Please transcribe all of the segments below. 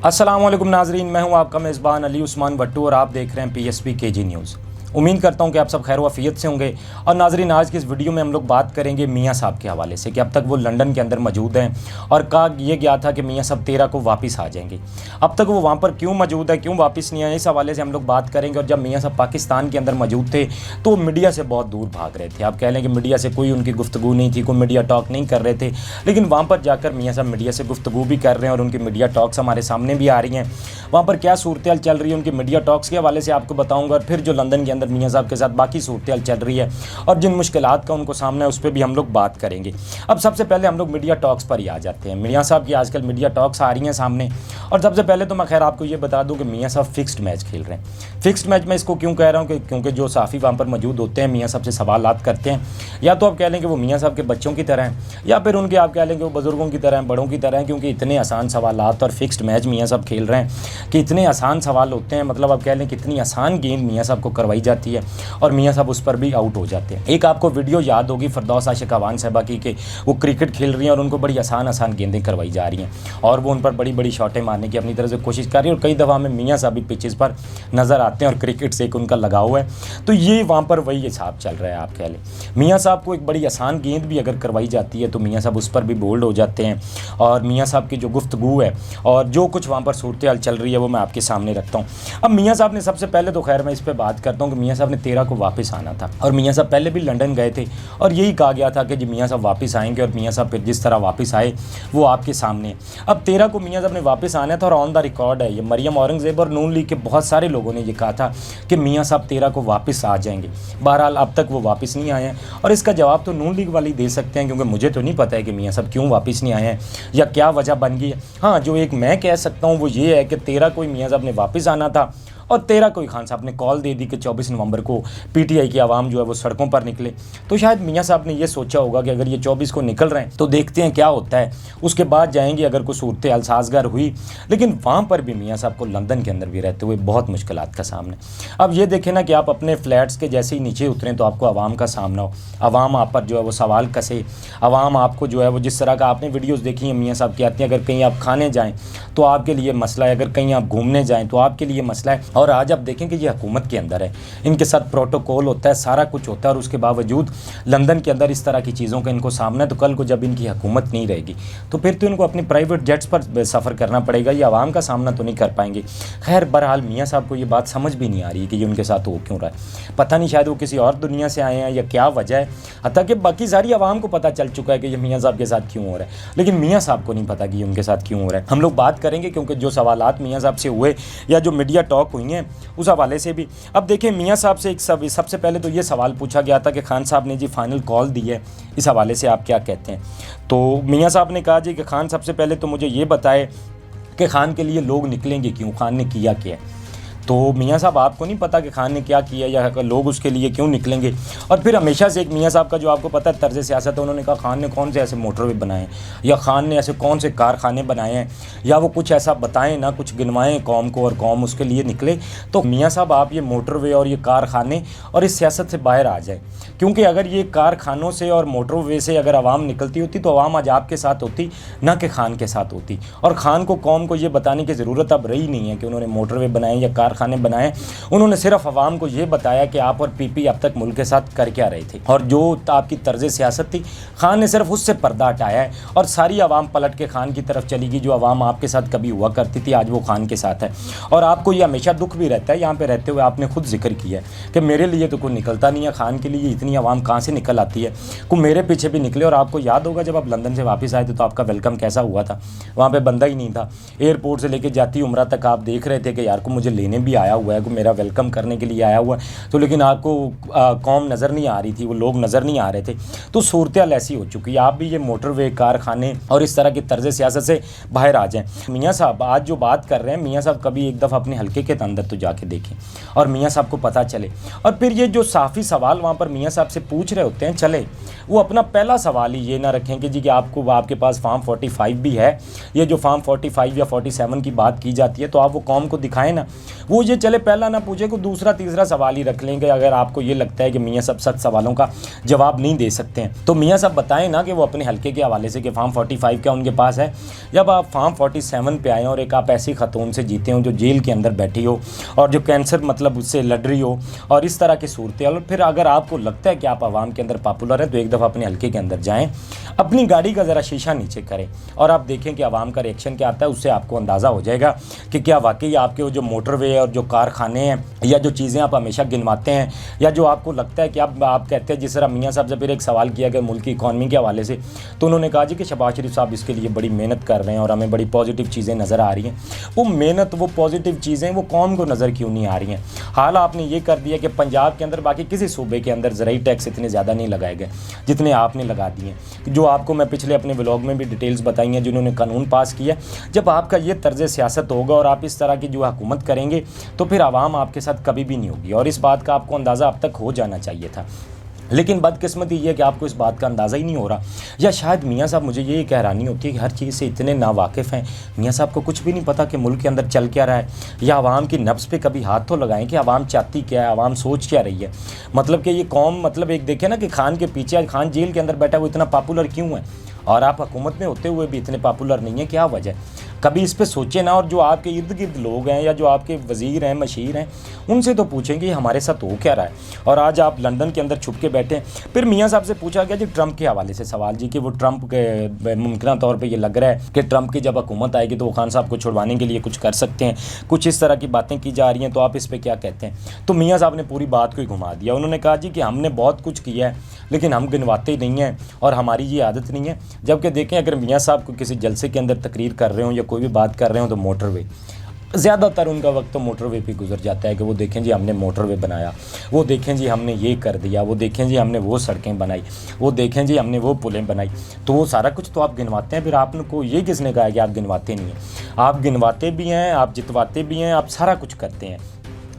अस्सलाम वालेकुम नाजरीन, मैं हूं आपका मेज़बान अली उस्मान भट्टू और आप देख रहे हैं पीएसपी केजी न्यूज़। उम्मीद करता हूं कि आप सब खैर वाफियत से होंगे। और नाजरीन, आज की इस वीडियो में हम लोग बात करेंगे मियां साहब के हवाले से कि अब तक वो लंदन के अंदर मौजूद हैं और कहा यह गया था कि मियां साहब 13 को वापस आ जाएंगे। अब तक वो वहाँ पर क्यों मौजूद है, क्यों वापस नहीं आए, इस हवाले से हम लोग बात करेंगे। और जब मियां साहब पाकिस्तान के अंदर मौजूद थे तो वो मीडिया से बहुत दूर भाग रहे थे। आप कह लें कि मीडिया से कोई उनकी गुफ्तगू नहीं थी, कोई मीडिया टॉक नहीं कर रहे थे। लेकिन वहाँ पर जाकर मियां साहब मीडिया से गुफ्तगू भी कर रहे हैं और उनकी मीडिया टॉक्स हमारे सामने भी आ रही हैं। वहाँ पर क्या सूरत चल रही है उनकी मीडिया टॉक्स के हवाले से आपको बताऊँगा। और फिर जो लंदन के अंदर मियां साहब के साथ बाकी सूरत चल रही है और जिन मुश्किलात का उनको सामना है उस पर भी हम लोग बात करेंगे। अब सबसे पहले हम लोग मीडिया टॉक्स पर ही आ जाते हैं। मियां साहब की आजकल मीडिया टॉक्स आ रही हैं सामने। और सबसे पहले तो मैं खैर आपको ये बता दूं कि मियां साहब फिक्स्ड मैच खेल रहे हैं। फिक्स्ड मैच में इसको क्यों कह रहा हूँ कि क्योंकि जो साफ़ी वहाँ पर मौजूद होते हैं मियां साहब से सवालात करते हैं, या तो आप कह लें कि वो मियां साहब के बच्चों की तरह हैं, या फिर उनके आप कह लें कि वो बुज़ुर्गों की तरह हैं, बड़ों की तरह हैं। क्योंकि इतने आसान सवालात और फिक्स्ड मैच मियां साहब खेल रहे हैं कि इतने आसान सवाल होते हैं, मतलब आप कह लें कि इतनी आसान गेंद मियां साहब को करवाई जाती है और मियां साहब उस पर भी आउट हो जाते हैं। एक आपको वीडियो याद होगी फिरदौस आशिक अवान साहबा की कि वो क्रिकेट खेल रही हैं और उनको बड़ी आसान गेंदें करवाई जा रही हैं और वो उन पर बड़ी बड़ी शॉटें मारने की अपनी तरफ से कोशिश कर रही है। और कई दफ़ा में मियां साहब भी पिचेस पर नज़र आते हैं और क्रिकेट से एक उनका लगाव है। तो ये वहाँ पर वही हिसाब चल रहा है। आप कह लें मियां साहब को एक बड़ी आसान गेंद भी अगर करवाई जाती है तो मियां साहब उस पर भी बोल्ड हो जाते हैं। और मियां साहब की जो गुफ्तगू है और जो कुछ वहाँ पर सूरत हाल चल रही है वो मैं आपके सामने रखता हूँ। अब मियां साहब ने सबसे पहले तो खैर मैं इस पर बात करता हूँ कि मियां साहब ने 13 को वापस आना था और मियां साहब पहले भी लंदन गए थे और यही कहा गया था कि जी मियां साहब वापस आएंगे। और मियां साहब फिर जिस तरह वापस आए वो आपके सामने। अब 13 को मियां साहब ने वापस आना था और ऑन द रिकॉर्ड है ये, मरियम औरंगज़ेब और नून लीग के बहुत सारे लोगों ने ये कहा था कि मियां साहब 13 को वापस आ जाएंगे। बहरहाल अब तक वो वापस नहीं आए हैं और इसका जवाब तो नून लीग वाले दे सकते हैं, क्योंकि मुझे तो नहीं पता है कि मियां साहब क्यों वापस नहीं आए हैं या क्या वजह बन गई है। हाँ, जो एक मैं कह सकता हूँ वो ये है कि 13 को मियां साहब ने वापस आना था और 13 को ही खान साहब ने कॉल दे दी कि 24 नवंबर को पीटीआई की आवाम जो है वो सड़कों पर निकले। तो शायद मियां साहब ने ये सोचा होगा कि अगर ये 24 को निकल रहे हैं तो देखते हैं क्या होता है, उसके बाद जाएंगे अगर कोई सूरत हाल साजगार हुई। लेकिन वहाँ पर भी मियां साहब को लंदन के अंदर भी रहते हुए बहुत मुश्किलात का सामना। अब ये देखें ना कि आप अपने फ्लैट्स के जैसे ही नीचे उतरें तो आपको आवाम का सामना हो, आवाम आप पर जो है वो सवाल कसे, आवाम आपको जो है वो जिस तरह का आपने वीडियोज़ देखी हैं मियां साहब की आती हैं। अगर कहीं आप खाने जाएँ तो आपके लिए मसला है, अगर कहीं आप घूमने जाएँ तो आपके लिए मसला है। और आज आप देखें कि ये हुकूमत के अंदर है, इनके साथ प्रोटोकॉल होता है, सारा कुछ होता है और उसके बावजूद लंदन के अंदर इस तरह की चीज़ों का इनको सामना है। तो कल को जब इनकी हुकूमत नहीं रहेगी तो फिर तो इनको अपनी प्राइवेट जेट्स पर सफ़र करना पड़ेगा, ये आवाम का सामना तो नहीं कर पाएंगे। खैर बहरहाल मियां साहब को ये बात समझ भी नहीं आ रही कि ये उनके साथ हो क्यों रहा है। पता नहीं शायद वो किसी और दुनिया से आए हैं या क्या वजह है। हत्ता कि बाकी सारी आवाम को पता चल चुका है कि ये मियां साहब के साथ क्यों हो रहा है, लेकिन मियां साहब को नहीं पता कि ये उनके साथ क्यों हो रहा है। हम लोग बात करेंगे क्योंकि जो सवालात मियां साहब से हुए या जो मीडिया टॉक हुई हैं उस हवाले से भी। अब देखें मियां साहब से सबसे पहले तो ये सवाल पूछा गया था कि खान साहब ने जी फाइनल कॉल दी है, इस हवाले से आप क्या कहते हैं। तो मियां साहब ने कहा जी कि खान सबसे पहले तो मुझे ये बताए कि खान के लिए लोग निकलेंगे क्यों, खान ने किया क्या। तो मियां साहब आपको नहीं पता कि खान ने क्या किया या लोग उसके लिए क्यों निकलेंगे। और फिर हमेशा से एक मियां साहब का जो आपको पता है तर्ज सियासत है, उन्होंने कहा खान ने कौन से ऐसे मोटरवे बनाए हैं या खान ने ऐसे कौन से कारखाने बनाए हैं या वो कुछ ऐसा बताएं ना, कुछ गिनवाएं कौम को और कौम उसके लिए निकले। तो मियां साहब आप ये मोटरवे और ये कारखाने और इस सियासत से बाहर आ जाए, क्योंकि अगर ये कारखानों से और मोटरवे से अगर आवाम निकलती होती तो आवाम आज आपके साथ होती, ना कि खान के साथ होती। और खान को कौम को ये बताने की ज़रूरत अब रही नहीं है कि उन्होंने मोटरवे बनाए या खाने बनाए। उन्होंने सिर्फ आवाम को ये बताया कि आप और पीपी अब तक मुल्क के साथ कर क्या रहे थे और जो आपकी तर्ज सियासत थी खान ने सिर्फ उससे पर्दा हटाया है और सारी आवाम पलट के खान की तरफ चली गई। जो आवाम आपके साथ कभी हुआ करती थी आज वो खान के साथ है। और आपको ये हमेशा दुख भी रहता है, यहाँ पे रहते हुए आपने खुद जिक्र किया है कि मेरे लिए तो कोई निकलता नहीं है, खान के लिए इतनी आवाम कहाँ से निकल आती है, कोई मेरे पीछे भी निकले। और आपको याद होगा जब आप लंदन से वापस आए थे तो आपका वेलकम कैसा हुआ था, वहाँ पर बंदा ही नहीं था। एयरपोर्ट से लेकर जाती उम्रा तक आप देख रहे थे कि यार को मुझे लेने भी आया हुआ है, को मेरा वेलकम करने के लिए आया हुआ है। तो लेकिन आपको कौम नज़र नहीं आ रही थी, वो लोग नज़र नहीं आ रहे थे। तो सूरत हाल ऐसी हो चुकी है, आप भी ये मोटरवे कारखाने और इस तरह की तर्ज सियासत से बाहर आ जाएं। मियां साहब आज जो बात कर रहे हैं, मियां साहब कभी एक दफ़ा अपने हल्के के अंदर तो जाके देखें और मियां साहब को पता चले। और फिर ये जो साफ़ी सवाल वहाँ पर मियां साहब से पूछ रहे होते हैं, चले वो अपना पहला सवाल ही ये ना रखें कि जी कि आपके पास फार्म 45 भी है। ये जो फार्म 45 या 47 की बात की जाती है तो आप वो कौम को दिखाएं ना। वो ये चले पहला ना पूछे को दूसरा तीसरा सवाल ही रख लेंगे। अगर आपको ये लगता है कि मियाँ साहब सख्त सवालों का जवाब नहीं दे सकते हैं तो मियाँ साहब बताएं ना कि वो अपने हल्के के हवाले से कि फार्म 45 क्या उनके पास है। जब आप फार्म 47 पे आए और एक आप ऐसी खतून से जीते हो जो जेल के अंदर बैठी हो और जो कैंसर मतलब उससे लड़ रही हो और इस तरह की सूरत, और फिर अगर आपको लगता है कि आप आवाम के अंदर पॉपुलर है तो एक दफ़ा अपने हल्के के अंदर जाएं, अपनी गाड़ी का ज़रा शीशा नीचे करें और आप देखें कि आवाम का रिएक्शन क्या आता है। उससे आपको अंदाज़ा हो जाएगा कि क्या वाकई आपके वो जो मोटरवे है और जो कारखाने हैं या जो चीज़ें आप हमेशा गिनवाते हैं या जो आपको लगता है कि आप कहते हैं, जिस तरह मियाँ साहब से फिर एक सवाल किया गया मुल्क की इकॉनमी के हवाले से तो उन्होंने कहा जी कि शहबाज शरीफ साहब इसके लिए बड़ी मेहनत कर रहे हैं और हमें बड़ी पॉजिटिव चीज़ें नज़र आ रही हैं। वो मेहनत, वो पॉजिटिव चीज़ें वो कौम को नज़र क्यों नहीं आ रही हैं? हाल आपने ये कर दिया कि पंजाब के अंदर बाकी किसी सूबे के अंदर ज़राई टैक्स इतने ज़्यादा नहीं लगाए गए जितने आपने लगा दिए, जो आपको मैं पिछले अपने व्लॉग में भी डिटेल्स बताई हैं जिन्होंने कानून पास किया। जब आपका ये तर्ज सियासत होगा और आप इस तरह की जो हुकूमत करेंगे तो फिर आवाम आपके साथ कभी भी नहीं होगी और इस बात का आपको अंदाज़ा अब तक हो जाना चाहिए था। लेकिन बदकिस्मती ये है कि आपको इस बात का अंदाज़ा ही नहीं हो रहा, या शायद मियाँ साहब, मुझे ये हैरानी होती है कि हर चीज़ से इतने नावाकिफ़ हैं। मियाँ साहब को कुछ भी नहीं पता कि मुल्क के अंदर चल क्या रहा है या आवाम की नब्ज़ पे कभी हाथ तो लगाएं कि आवाम चाहती क्या है, आवाम सोच क्या रही है। मतलब कि ये कौम, मतलब एक देखें ना कि खान के पीछे, खान जेल के अंदर बैठा वो इतना पॉपुलर क्यों है और आप हुकूमत में होते हुए भी इतने पॉपुलर नहीं है, क्या वजह? कभी इस पे सोचे ना। और जो आपके इर्द गिर्द लोग हैं या जो आपके वज़ीर हैं, मशीर हैं, उनसे तो पूछेंगे हमारे साथ हो क्या रहा है। और आज आप लंदन के अंदर छुप के बैठे हैं। फिर मियाँ साहब से पूछा गया जी ट्रंप के हवाले से सवाल जी कि वो ट्रंप के मुमकिन तौर पे ये लग रहा है कि ट्रंप की जब हुकूमत आएगी तो वो खान साहब को छुड़वाने के लिए कुछ कर सकते हैं, कुछ इस तरह की बातें की जा रही हैं, तो आप इस पर क्या कहते हैं? तो मियाँ साहब ने पूरी बात को ही घुमा दिया। उन्होंने कहा जी कि हमने बहुत कुछ किया है लेकिन हम गिनवाते ही नहीं हैं और हमारी ये आदत नहीं है। जबकि देखें, अगर मियाँ साहब को किसी जलसे के अंदर तकरीर कर रहे हो या कोई भी बात कर रहे हो तो मोटरवे, ज़्यादातर उनका वक्त तो मोटरवे पे गुजर जाता है कि वो देखें जी हमने मोटरवे बनाया, वो देखें जी हमने ये कर दिया, वो देखें जी हमने वो सड़कें बनाई, वो देखें जी हमने वो पुलें बनाई। तो वो सारा कुछ तो आप गिनवाते हैं। फिर आपको ये किसने कहा कि आप गिनवाते नहीं हैं? आप गिनवाते भी हैं, आप जितवाते भी हैं, आप सारा कुछ करते हैं।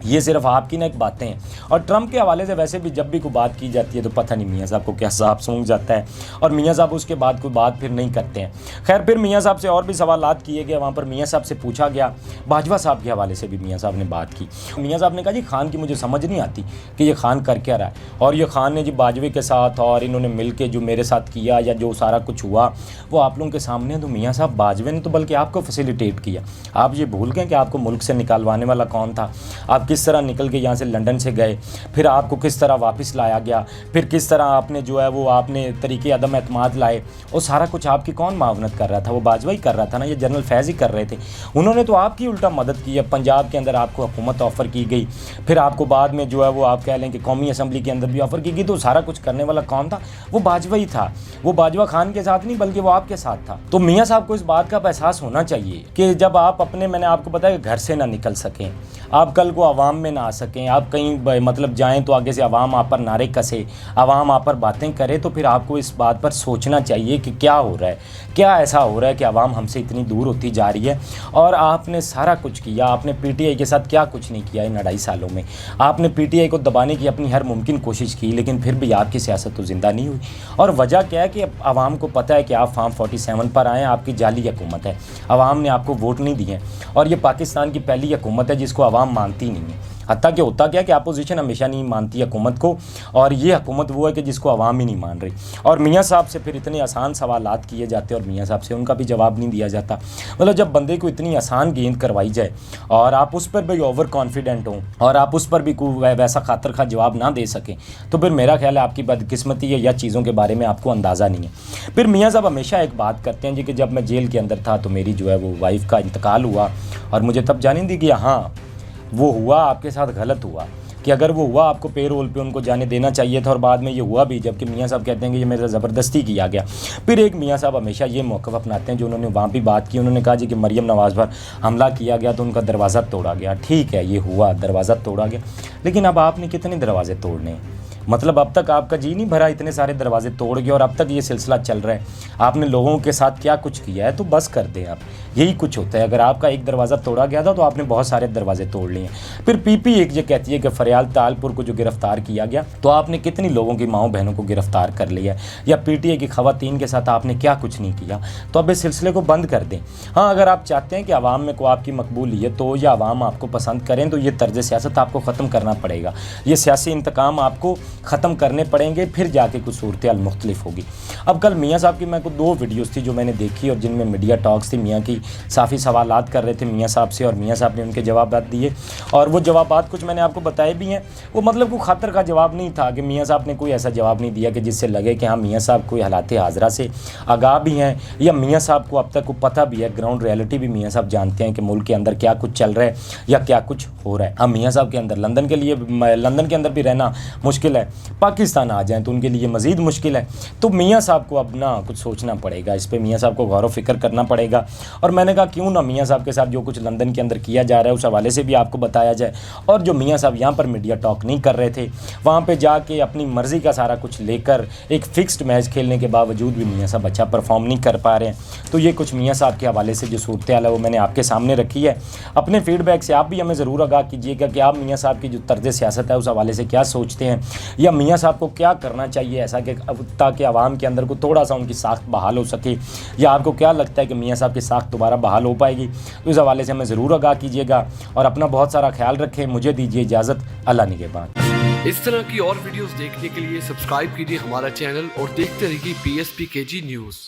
ये सिर्फ आपकी ना एक बातें हैं। और ट्रंप के हवाले से वैसे भी जब भी कोई बात की जाती है तो पता नहीं मियाँ साहब को क्या साहब सूंघ जाता है और मियाँ साहब उसके बाद कोई बात फिर नहीं करते हैं। खैर, फिर मियाँ साहब से और भी सवालात किए गए। वहाँ पर मियाँ साहब से पूछा गया, बाजवा साहब के हवाले से भी मियाँ साहब ने बात की। मियाँ साहब ने कहा जी खान की मुझे समझ नहीं आती कि ये खान कर क्या रहा है और ये खान ने जी बाजवे के साथ और इन्होंने मिल के जो मेरे साथ किया या जो सारा कुछ हुआ वो आप लोगों के सामने। तो मियाँ साहब, बाजवे ने तो बल्कि आपको फैसिलिटेट किया। आप ये भूल गए कि आपको मुल्क से निकालवाने वाला कौन था? आप किस तरह निकल के यहाँ से लंदन से गए, फिर आपको किस तरह वापस लाया गया, फिर किस तरह आपने जो है वो आपने तरीके अदम एतमाद लाए, और सारा कुछ आपकी कौन मावनत कर रहा था? वो बाजवा ही कर रहा था ना, ये जनरल फैज़ ही कर रहे थे। उन्होंने तो आपकी उल्टा मदद की है। पंजाब के अंदर आपको हुकूमत ऑफ़र की गई, फिर आपको बाद में जो है वो आप कह लें कि कौमी असम्बली के अंदर भी ऑफ़र की गई। तो सारा कुछ करने वाला कौन था? वो बाजवा ही था। वो बाजवा खान के साथ नहीं बल्कि वो आपके साथ था। तो मियाँ साहब को इस बात का एहसास होना चाहिए कि जब आप अपने, मैंने आपको बताया, घर से ना निकल सकें, आप कल को आवाम में ना आ सकें, आप कहीं मतलब जाएं तो आगे से आवाम आप पर नारे कसे, आवाम आप पर बातें करे, तो फिर आपको इस बात पर सोचना चाहिए कि क्या हो रहा है, क्या ऐसा हो रहा है कि आवाम हमसे इतनी दूर होती जा रही है। और आपने सारा कुछ किया, आपने पीटीआई के साथ क्या कुछ नहीं किया इन 2.5 सालों में। आपने पीटीआई को दबाने की अपनी हर मुमकिन कोशिश की, लेकिन फिर भी आपकी सियासत तो ज़िंदा नहीं हुई। और वजह क्या है कि आवाम को पता है कि आप फार्म 47 पर आएँ, आपकी जाली हुकूमत है, आवाम ने आपको वोट नहीं दिए और ये पाकिस्तान की पहली हुकूमत है जिसको आवाम मानती नहीं है। हत्ता कि होता क्या कि अपोजिशन हमेशा नहीं मानती हुकूमत को, और ये हुकूमत वो है कि जिसको आवाम ही नहीं मान रही। और मियाँ साहब से फिर इतने आसान सवालात किए जाते हैं और मियाँ साहब से उनका भी जवाब नहीं दिया जाता। मतलब जब बंदे को इतनी आसान गेंद करवाई जाए और आप उस पर भी ओवर कॉन्फिडेंट हों और आप उस पर भी कोई वैसा खातर खा जवाब ना दे सकें, तो फिर मेरा ख्याल है आपकी बदकिस्मती है या चीज़ों के बारे में आपको अंदाज़ा नहीं है। फिर मियाँ साहब हमेशा एक बात करते हैं जी कि जब मैं जेल के अंदर था तो मेरी जो है वो वाइफ का इंतकाल हुआ और मुझे तब जाने दी कि हाँ वो हुआ, आपके साथ गलत हुआ, कि अगर वो हुआ आपको पे रोल पे उनको जाने देना चाहिए था और बाद में ये हुआ भी, जबकि मियाँ साहब कहते हैं कि ये मेरा ज़बरदस्ती किया गया। फिर एक मियाँ साहब हमेशा ये मौक़िफ़ अपनाते हैं जो उन्होंने वहाँ भी बात की, उन्होंने कहा जी कि मरियम नवाज़ पर हमला किया गया तो उनका दरवाज़ा तोड़ा गया। ठीक है, ये हुआ, दरवाज़ा तोड़ा गया, लेकिन अब आपने कितने दरवाजे तोड़ने हैं? मतलब अब तक आपका जी नहीं भरा, इतने सारे दरवाजे तोड़ गए और अब तक ये सिलसिला चल रहा है। आपने लोगों के साथ क्या कुछ किया है तो बस कर दें आप। यही कुछ होता है, अगर आपका एक दरवाज़ा तोड़ा गया था तो आपने बहुत सारे दरवाजे तोड़ लिए। फिर पीपी एक ये कहती है कि फरियाल तालपुर को जो गिरफ्तार किया गया तो आपने कितनी लोगों की माओ बहनों को गिरफ्तार कर लिया, या पीटीए की खवातीन के साथ आपने क्या कुछ नहीं किया। तो अब इस सिलसिले को बंद कर दें। हाँ, अगर आप चाहते हैं कि आवाम में को आपकी मकबूलियत हो या आवाम आपको पसंद करें तो ये तर्ज सियासत आपको ख़त्म करना पड़ेगा। ये सियासी इंतकाम आपको ख़त्म करने पड़ेंगे, फिर जाके कुछ सूरत हाल मुख्तलिफ होगी। अब कल मियाँ साहब की मेरे को 2 वीडियोज़ थी जो मैंने देखी और जिनमें मीडिया टॉक्स थी। मियाँ की साफ़ी सवालात कर रहे थे मियाँ साहब से और मियाँ साहब ने उनके जवाब दिए, और वो जवाबात कुछ मैंने आपको बताए भी हैं। वो मतलब कोई खातर का जवाब नहीं था कि मियाँ साहब ने कोई ऐसा जवाब नहीं दिया कि जिससे लगे कि हाँ मियाँ साहब कोई हालात हाज़रा से आगाह भी हैं, या मियाँ साहब को अब तक को पता भी है, ग्राउंड रियलिटी भी मियाँ साहब जानते हैं कि मुल्क के अंदर क्या कुछ चल रहा है या क्या कुछ हो रहा है। अब मियाँ साहब के अंदर लंदन के अंदर भी रहना मुश्किल है, पाकिस्तान आ जाएँ तो उनके लिए मज़ीद मुश्किल है। तो मियाँ साहब को अब ना कुछ सोचना पड़ेगा, इस पर मियाँ साहब को गौर व फिक्र करना पड़ेगा। और मैंने कहा क्यों ना मियाँ साहब के साथ जो कुछ लंदन के अंदर किया जा रहा है उस हवाले से भी आपको बताया जाए, और जो मियाँ साहब यहाँ पर मीडिया टॉक नहीं कर रहे थे वहाँ पे जाके अपनी मर्ज़ी का सारा कुछ लेकर एक फ़िक्स्ड मैच खेलने के बावजूद भी मियाँ साहब अच्छा परफॉर्म नहीं कर पा रहे हैं। तो ये कुछ मियाँ साहब के हवाले से जो सूरत हाल है वो मैंने आपके सामने रखी है। अपने फीडबैक से आप भी हमें ज़रूर आगाह कीजिएगा कि आप मियाँ साहब की जो तर्ज सियासत है उस हवाले से क्या सोचते हैं, या मियाँ साहब को क्या करना चाहिए ऐसा कि ताकि आवाम के अंदर को थोड़ा सा उनकी साख्त बहाल हो सके, या आपको क्या लगता है कि मियाँ साहब की साख्त दोबारा बहाल हो पाएगी। तो इस हवाले से हमें ज़रूर आगाह कीजिएगा और अपना बहुत सारा ख्याल रखें। मुझे दीजिए इजाज़त, अल्लाह निगहबान। इस तरह की और वीडियोस देखने के लिए सब्सक्राइब कीजिए हमारा चैनल और देखते रहिए PSP KG न्यूज़।